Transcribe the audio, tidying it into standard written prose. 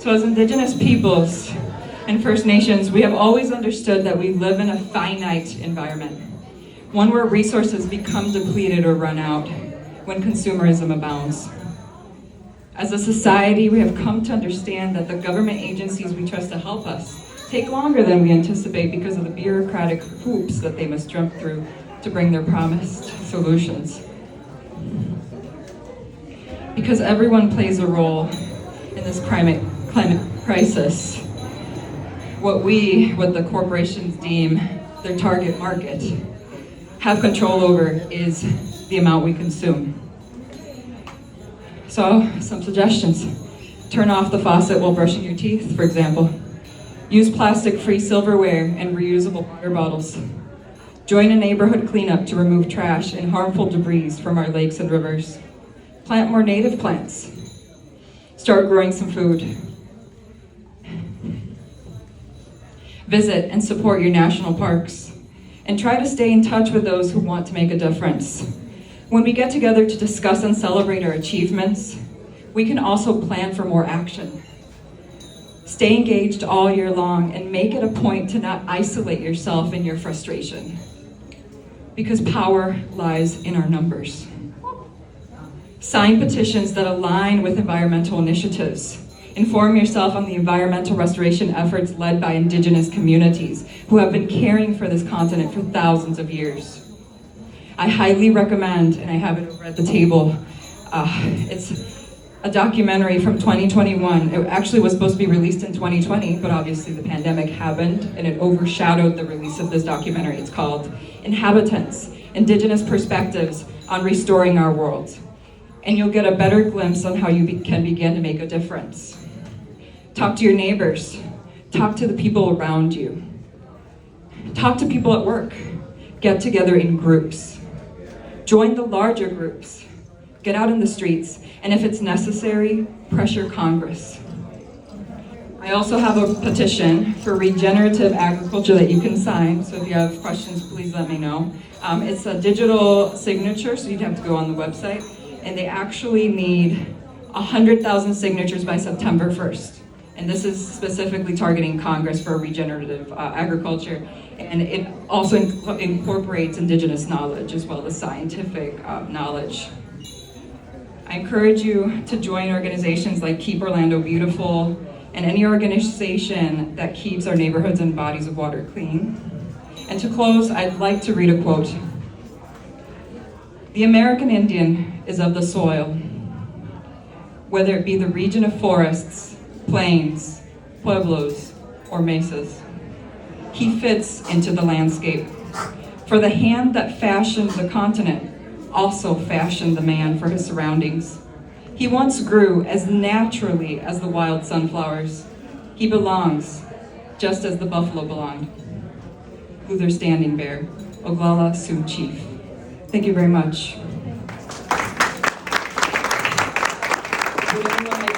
So as Indigenous peoples and First Nations, we have always understood that we live in a finite environment, one where resources become depleted or run out when consumerism abounds. As a society, we have come to understand that the government agencies we trust to help us take longer than we anticipate because of the bureaucratic hoops that they must jump through to bring their promised solutions. Because everyone plays a role in this climate crisis, what the corporations deem their target market, have control over is the amount we consume. So, some suggestions. Turn off the faucet while brushing your teeth, for example. Use plastic-free silverware and reusable water bottles. Join a neighborhood cleanup to remove trash and harmful debris from our lakes and rivers. Plant more native plants. Start growing some food. Visit and support your national parks, and try to stay in touch with those who want to make a difference. When we get together to discuss and celebrate our achievements, we can also plan for more action. Stay engaged all year long and make it a point to not isolate yourself in your frustration, because power lies in our numbers. Sign petitions that align with environmental initiatives. Inform yourself on the environmental restoration efforts led by Indigenous communities who have been caring for this continent for thousands of years. I highly recommend, and I have it over at the table, it's a documentary from 2021. It actually was supposed to be released in 2020, but obviously the pandemic happened and it overshadowed the release of this documentary. It's called INHABITANTS, Indigenous Perspectives on Restoring Our World. And you'll get a better glimpse on how you can begin to make a difference. Talk to your neighbors. Talk to the people around you. Talk to people at work. Get together in groups. Join the larger groups. Get out in the streets. And if it's necessary, pressure Congress. I also have a petition for regenerative agriculture that you can sign. So if you have questions, please let me know. It's a digital signature, so you'd have to go on the website. And they actually need 100,000 signatures by September 1st. And this is specifically targeting Congress for regenerative agriculture. And it also incorporates Indigenous knowledge as well as scientific knowledge. I encourage you to join organizations like Keep Orlando Beautiful and any organization that keeps our neighborhoods and bodies of water clean. And to close, I'd like to read a quote. The American Indian is of the soil, whether it be the region of forests, plains, pueblos, or mesas. He fits into the landscape. For the hand that fashioned the continent also fashioned the man for his surroundings. He once grew as naturally as the wild sunflowers. He belongs, just as the buffalo belonged. Luther Standing Bear, Oglala Sioux Chief. Thank you very much. Would anyone like